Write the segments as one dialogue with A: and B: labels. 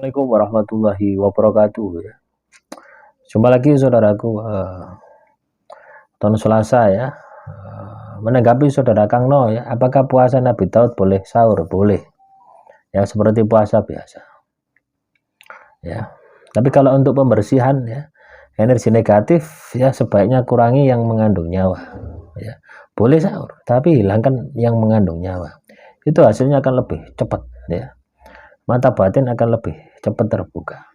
A: Assalamualaikum warahmatullahi wabarakatuh ya. Jumpa lagi saudaraku tahun Selasa ya. Menanggapi saudara Kang No ya, apakah puasa Nabi Daud boleh sahur? Boleh. Ya, seperti puasa biasa. Ya. Tapi kalau untuk pembersihan ya, energi negatif ya sebaiknya kurangi yang mengandung nyawa. Ya. Boleh sahur, tapi hilangkan yang mengandung nyawa. Itu hasilnya akan lebih cepat ya. Mata batin akan lebih cepat terbuka.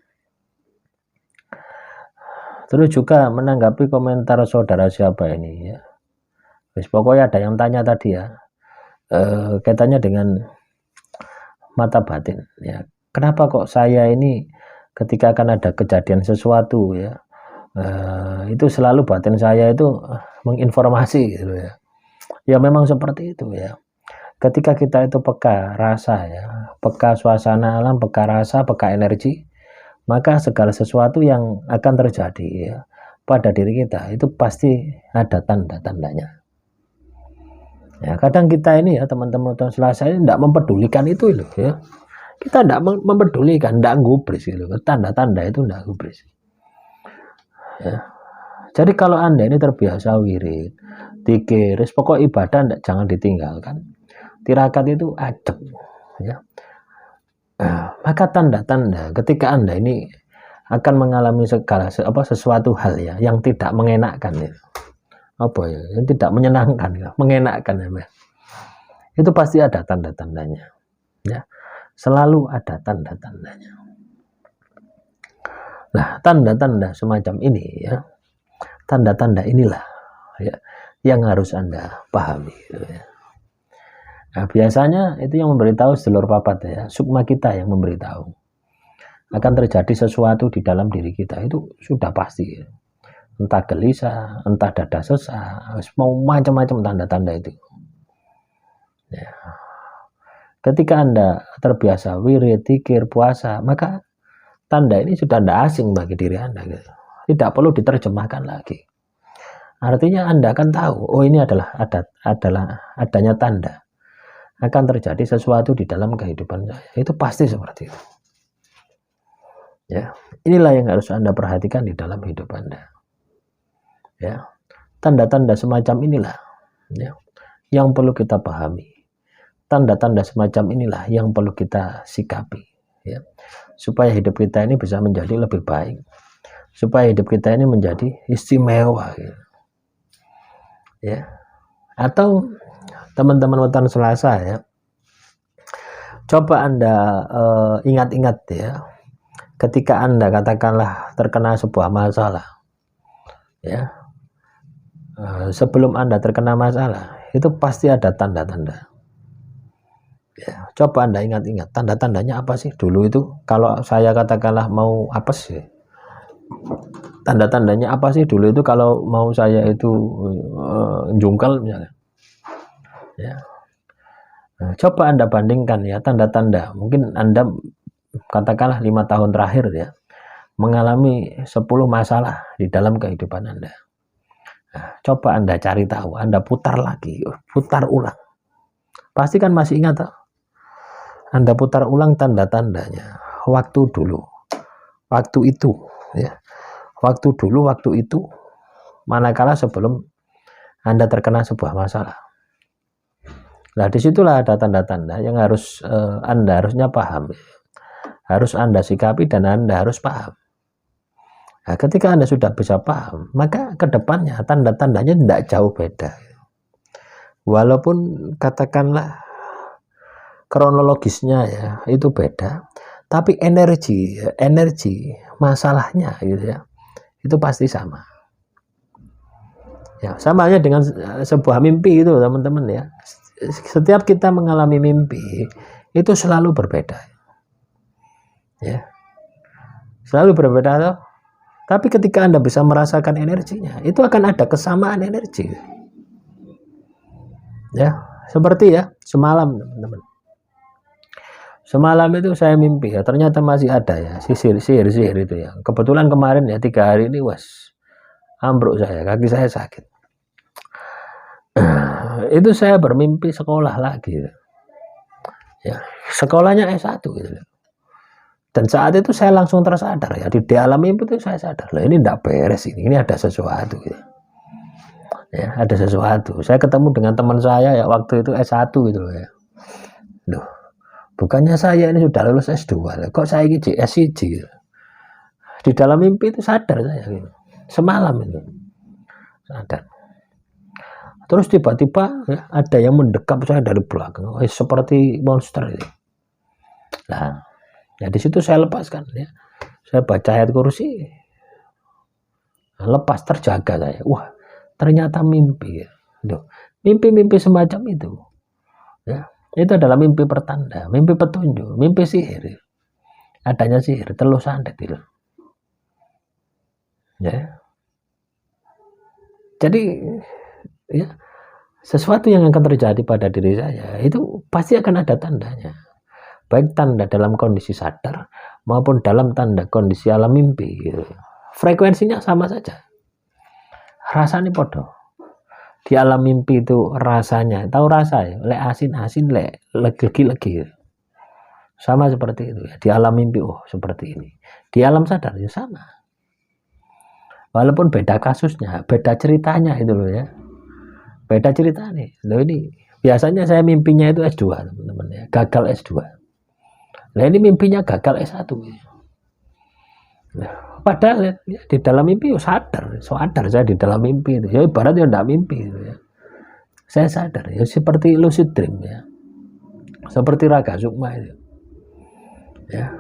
A: Terus juga menanggapi komentar saudara siapa ini ya. Pokoknya ada yang tanya tadi ya, kaitannya dengan mata batin ya. Kenapa kok saya ini ketika akan ada kejadian sesuatu ya, itu selalu batin saya itu menginformasi gitu ya. Ya memang seperti itu ya. Ketika kita itu peka rasa ya, peka suasana alam, peka rasa, peka energi, maka segala sesuatu yang akan terjadi ya, pada diri kita itu pasti ada tanda-tandanya. Ya, kadang kita ini ya teman-teman tahun Selasa ini tidak mempedulikan itu loh ya. Kita tidak mempedulikan, tidak gubris gitu. Tanda-tanda itu tidak gubris. Ya. Jadi kalau Anda ini terbiasa wirid, zikir, pokok ibadah jangan ditinggalkan. Tirakat itu ajab ya. Maka tanda-tanda ketika Anda ini akan mengalami sesuatu hal ya yang tidak mengenakkan ya. Apa ya, yang tidak menyenangkan ya, mengenakkan ya. Itu pasti ada tanda-tandanya. Ya. Selalu ada tanda-tandanya. Nah, tanda-tanda semacam ini ya. Tanda-tanda inilah ya yang harus Anda pahami gitu ya. Nah, biasanya itu yang memberitahu sedulur papat ya, sukma kita yang memberitahu akan terjadi sesuatu di dalam diri kita itu sudah pasti ya. Entah gelisah, entah dada sesak, mau macam-macam tanda-tanda itu ya. Ketika Anda terbiasa wirid, zikir, puasa, maka tanda ini sudah tidak asing bagi diri Anda gitu. Tidak perlu diterjemahkan lagi. Artinya Anda akan tahu, oh ini adalah adanya tanda akan terjadi sesuatu di dalam kehidupan saya. Itu pasti seperti itu. Ya, inilah yang harus Anda perhatikan di dalam hidup Anda. Ya, tanda-tanda semacam inilah ya, yang perlu kita pahami. Tanda-tanda semacam inilah yang perlu kita sikapi ya, supaya hidup kita ini bisa menjadi lebih baik, supaya hidup kita ini menjadi istimewa ya. Ya. Atau teman-teman weton Selasa ya, coba Anda ingat-ingat ya, ketika Anda katakanlah terkena sebuah masalah ya, sebelum Anda terkena masalah itu pasti ada tanda-tanda ya. Coba Anda ingat-ingat tanda-tandanya apa sih dulu itu. Kalau saya katakanlah mau apa sih, tanda-tandanya apa sih dulu itu kalau mau saya itu jungkel misalnya ya. Nah, coba Anda bandingkan ya tanda-tanda. Mungkin Anda katakanlah 5 tahun terakhir ya mengalami 10 masalah di dalam kehidupan Anda. Nah, coba Anda cari tahu, Anda putar lagi, putar ulang. Pasti kan masih ingat tak? Anda putar ulang tanda-tandanya. Waktu dulu, waktu itu ya. Waktu dulu, waktu itu, manakala sebelum Anda terkena sebuah masalah. Nah, disitulah ada tanda-tanda yang harus Anda harusnya paham, harus Anda sikapi dan Anda harus paham. Nah, ketika Anda sudah bisa paham, maka kedepannya tanda-tandanya tidak jauh beda. Walaupun katakanlah kronologisnya ya itu beda, tapi energi masalahnya gitu ya, itu pasti sama. Ya, sama aja dengan sebuah mimpi itu teman-teman ya. Setiap kita mengalami mimpi itu selalu berbeda ya, selalu berbeda loh. Tapi ketika Anda bisa merasakan energinya, itu akan ada kesamaan energi ya. Seperti ya semalam teman-teman, semalam itu saya mimpi ya, ternyata masih ada ya sihir itu ya. Kebetulan kemarin ya 3 hari ini ambruk saya, kaki saya sakit. Itu saya bermimpi sekolah lagi ya, sekolahnya S1 gitu. Dan saat itu saya langsung tersadar ya, di dalam mimpi itu saya sadar, loh ini tidak beres ini ada sesuatu ya, ada sesuatu. Saya ketemu dengan teman saya ya waktu itu S1 gitu loh ya. Loh, bukannya saya ini sudah lulus S2, kok saya ini S1 gitu. Di dalam mimpi itu sadar saya gitu. Semalam itu sadar. Terus tiba-tiba ya, ada yang mendekap saya dari belakang, seperti monster itu. Nah, ya di situ saya lepaskan ya. Saya baca ayat kursi, lepas, terjaga saya. Wah, ternyata mimpi ya. Mimpi-mimpi semacam itu ya, itu adalah mimpi pertanda, mimpi petunjuk, mimpi sihir. Adanya sihir, telur santet itu. Ya. Jadi ya, sesuatu yang akan terjadi pada diri saya itu pasti akan ada tandanya. Baik tanda dalam kondisi sadar maupun dalam tanda kondisi alam mimpi gitu. Frekuensinya sama saja, rasanya podo. Di alam mimpi itu rasanya, tahu rasa ya, le asin-asin, le legi-legi, sama seperti itu ya. Di alam mimpi oh seperti ini, di alam sadar ya sama, walaupun beda kasusnya, beda ceritanya itu loh ya, beda cerita nih loh. Ini biasanya saya mimpinya itu S2 teman-teman ya, gagal S2. Nah ini mimpinya gagal S1. Nah, padahal ya, di dalam mimpi sadar saya di dalam mimpi itu. Ya ibaratnya tidak mimpi gitu ya. Saya sadar ya seperti lucid dream ya. Seperti raga sukma itu. Ya.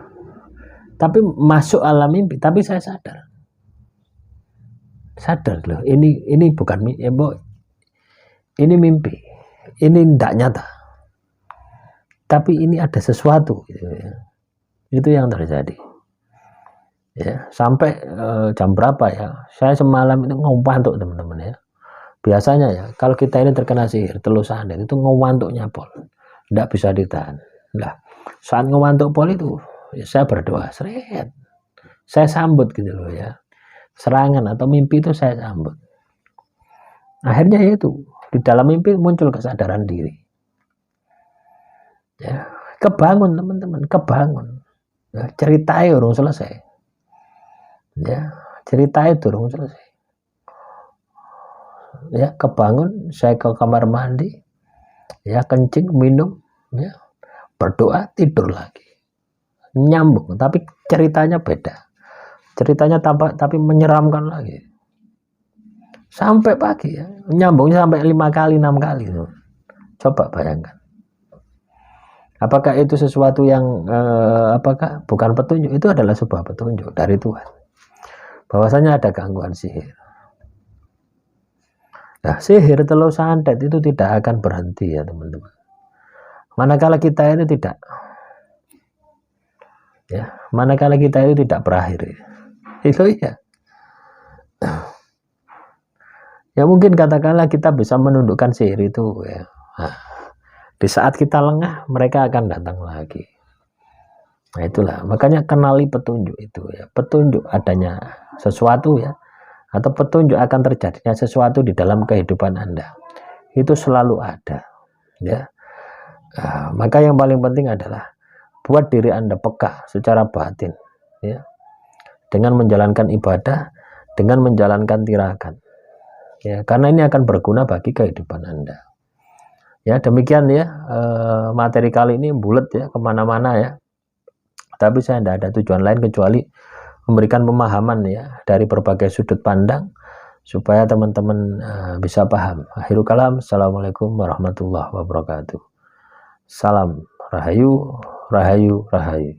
A: Tapi masuk alam mimpi, tapi saya sadar. Sadar loh, ini bukan mimpi, ini mimpi. Ini tidak nyata. Tapi ini ada sesuatu gitu ya. Itu yang terjadi ya. Sampai jam berapa ya, saya semalam itu ngantuk teman-teman ya. Biasanya ya kalau kita ini terkena sihir telur santet itu ngantuknya pol, tidak bisa ditahan. Nah saat ngantuk pol itu ya, saya berdoa seret, saya sambut gitu loh ya, serangan atau mimpi itu saya sambut. Akhirnya itu di dalam mimpi muncul kesadaran diri ya, kebangun teman-teman, kebangun ya, ceritanya urung selesai ya, ceritanya urung selesai ya. Kebangun, saya ke kamar mandi ya, kencing, minum ya, berdoa, tidur lagi, nyambung, tapi ceritanya beda, ceritanya tapi menyeramkan lagi sampai pagi ya, nyambungnya sampai 5 kali 6 kali tuh. Coba bayangkan. Apakah itu sesuatu yang apakah bukan petunjuk? Itu adalah sebuah petunjuk dari Tuhan bahwasanya ada gangguan sihir. Nah, sihir telur santet itu tidak akan berhenti ya teman-teman. Manakala kita itu tidak ya, manakala kita itu tidak berakhir ya. Itu ya. Ya mungkin katakanlah kita bisa menundukkan sihir itu ya. Nah, di saat kita lengah, mereka akan datang lagi. Nah itulah, makanya kenali petunjuk itu ya. Petunjuk adanya sesuatu ya, atau petunjuk akan terjadinya sesuatu di dalam kehidupan Anda. Itu selalu ada ya. Nah, maka yang paling penting adalah buat diri Anda peka secara batin ya. Dengan menjalankan ibadah, dengan menjalankan tirakat. Ya, karena ini akan berguna bagi kehidupan Anda. Ya demikian ya, materi kali ini bulat ya, kemana-mana ya. Tapi saya tidak ada tujuan lain kecuali memberikan pemahaman ya dari berbagai sudut pandang supaya teman-teman bisa paham. Akhirul kalam, assalamualaikum warahmatullahi wabarakatuh. Salam rahayu, rahayu, rahayu.